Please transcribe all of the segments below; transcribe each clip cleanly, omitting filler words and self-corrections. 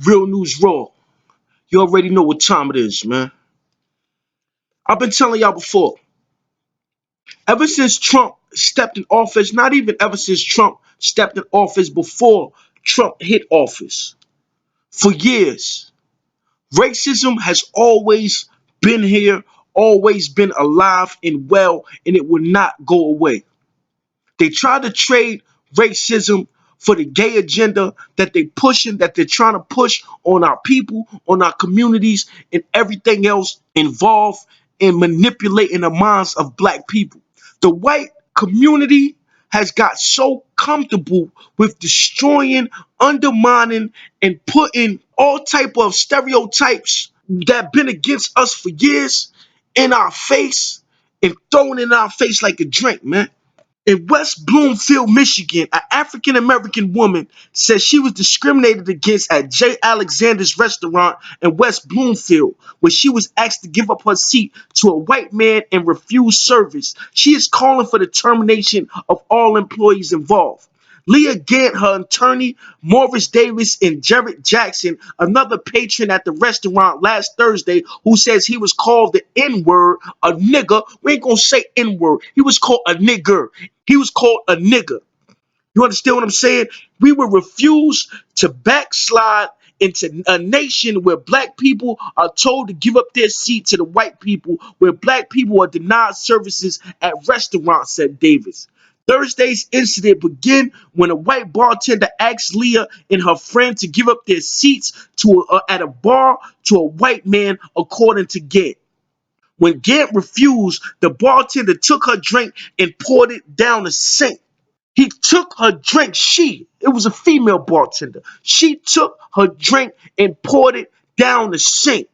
Real News Raw. You already know what time it is, man. I've been telling y'all before. Ever since Trump stepped in office, not even ever since Trump stepped in office, before Trump hit office, for years, racism has always been here, always been alive and well, and it will not go away. They try to trade racism for the gay agenda that they pushing, that they're trying to push on our people, on our communities, and everything else involved in manipulating the minds of black people. The white community has got so comfortable with destroying, undermining, and putting all type of stereotypes that been against us for years in our face and throwing in our face like a drink, man. In West Bloomfield, Michigan, an African American woman says she was discriminated against at J. Alexander's restaurant in West Bloomfield, where she was asked to give up her seat to a white man and refused service. She is calling for the termination of all employees involved. Leah Gant, her attorney, Morris Davis, and Jared Jackson, another patron at the restaurant last Thursday, who says he was called the N-word, a nigger. We ain't gonna say N-word. He was called a nigger. He was called a nigger. You understand what I'm saying? We will refuse to backslide into a nation where black people are told to give up their seat to the white people, where black people are denied services at restaurants, said Davis. Thursday's incident began when a white bartender asked Leah and her friend to give up their seats at a bar to a white man, according to Gant. When Gant refused, the bartender took her drink and poured it down the sink. He took her drink. It was a female bartender. She took her drink and poured it down the sink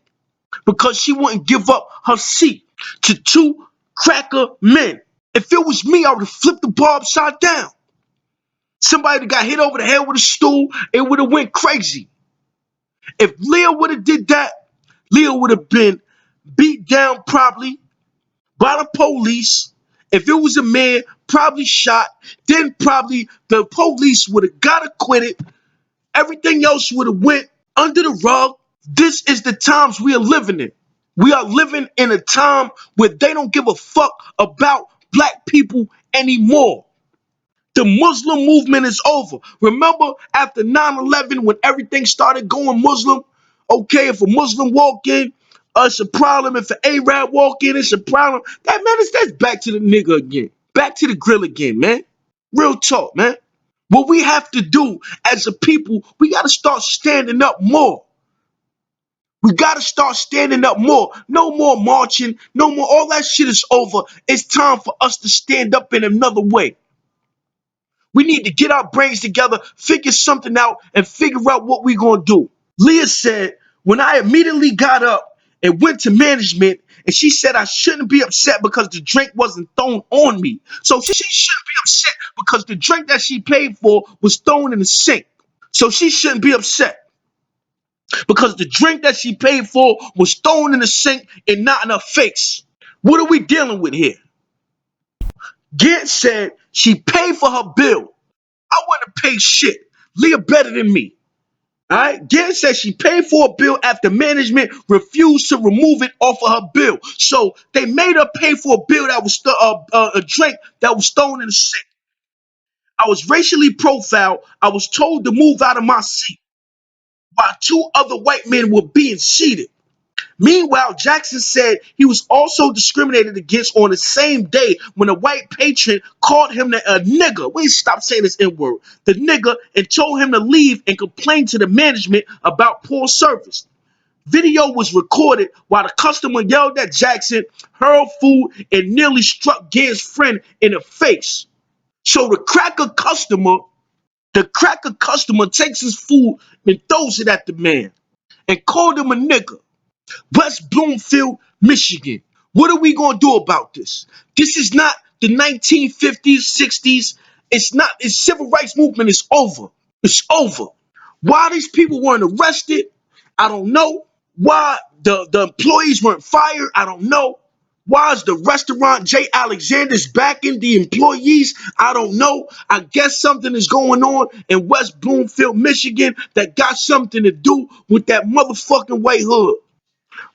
because she wouldn't give up her seat to two cracker men. If it was me, I would have flipped the bar upside down. Somebody that got hit over the head with a stool, it would have went crazy. If Leah would have did that, Leah would have been beat down probably by the police. If it was a man, probably shot. Then probably the police would have got acquitted. Everything else would have went under the rug. This is the times we are living in. We are living in a time where they don't give a fuck about black people anymore. The Muslim movement is over. Remember after 9/11 when everything started going Muslim? Okay, if a Muslim walk in, it's a problem. If an Arab walk in, it's a problem. That's back to the nigga again. Back to the grill again, man. Real talk, man. What we have to do as a people, we got to start standing up more. We got to start standing up more. No more marching. No more. All that shit is over. It's time for us to stand up in another way. We need to get our brains together, figure something out, and figure out what we're going to do. Leah said, when I immediately got up and went to management, and she said I shouldn't be upset because the drink wasn't thrown on me. So she shouldn't be upset because the drink that she paid for was thrown in the sink. So she shouldn't be upset because the drink that she paid for was thrown in the sink and not in her face. What are we dealing with here? Gant said she paid for her bill. I wouldn't pay shit. Leah better than me. All right. Gant said she paid for a bill after management refused to remove it off of her bill. So they made her pay for a bill that was a drink that was thrown in the sink. I was racially profiled. I was told to move out of my seat while two other white men were being seated. Meanwhile, Jackson said he was also discriminated against on the same day when a white patron called him a nigger. We stop saying this N-word. The nigger, and told him to leave and complain to the management about poor service. Video was recorded while the customer yelled at Jackson, hurled food, and nearly struck Gant's friend in the face. So the cracker customer takes his food and throws it at the man and called him a nigger. West Bloomfield, Michigan. What are we going to do about this? This is not the 1950s, 60s. It's not. The civil rights movement is over. It's over. Why these people weren't arrested, I don't know. Why the employees weren't fired, I don't know. Why is the restaurant J. Alexander's backing the employees? I don't know. I guess something is going on in West Bloomfield, Michigan that got something to do with that motherfucking white hood.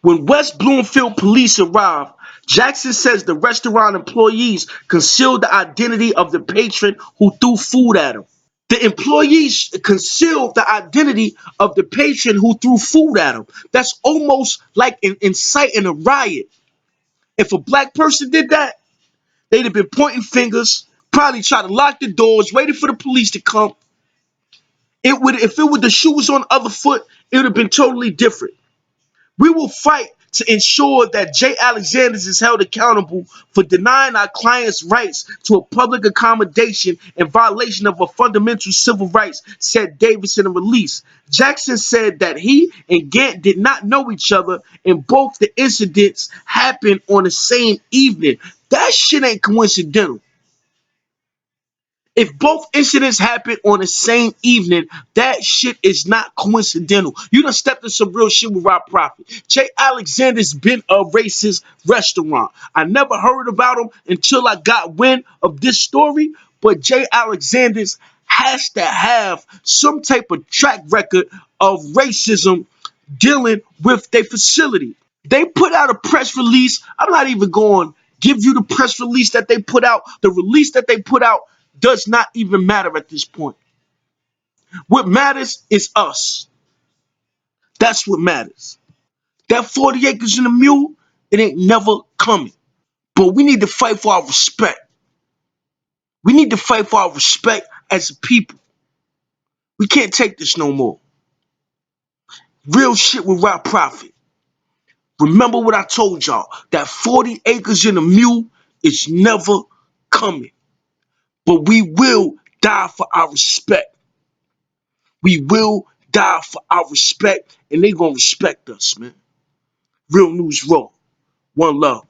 When West Bloomfield police arrived, Jackson says the restaurant employees concealed the identity of the patron who threw food at him. The employees concealed the identity of the patron who threw food at him. That's almost like inciting a riot. If a black person did that, they'd have been pointing fingers, probably try to lock the doors, waiting for the police to come. If it would the shoe was on the other foot, it would have been totally different. We will fight to ensure that Jay Alexander is held accountable for denying our clients' rights to a public accommodation in violation of a fundamental civil rights, said Davis in a release. Jackson said that he and Gant did not know each other and both the incidents happened on the same evening. That shit ain't coincidental. If both incidents happen on the same evening, that shit is not coincidental. You done stepped in some real shit with Rob Prophet. Jay Alexander's been a racist restaurant. I never heard about him until I got wind of this story, but Jay Alexander's has to have some type of track record of racism dealing with their facility. They put out a press release. I'm not even going to give you the press release that they put out. The release that they put out does not even matter at this point. What matters is us. That's what matters. That 40 acres and a mule, it ain't never coming. But we need to fight for our respect. We need to fight for our respect as a people. We can't take this no more. Real shit with Rob Prophet. Remember what I told y'all. That 40 acres and a mule is never coming. But we will die for our respect. We will die for our respect, and they gonna respect us, man. Real News Raw. One love.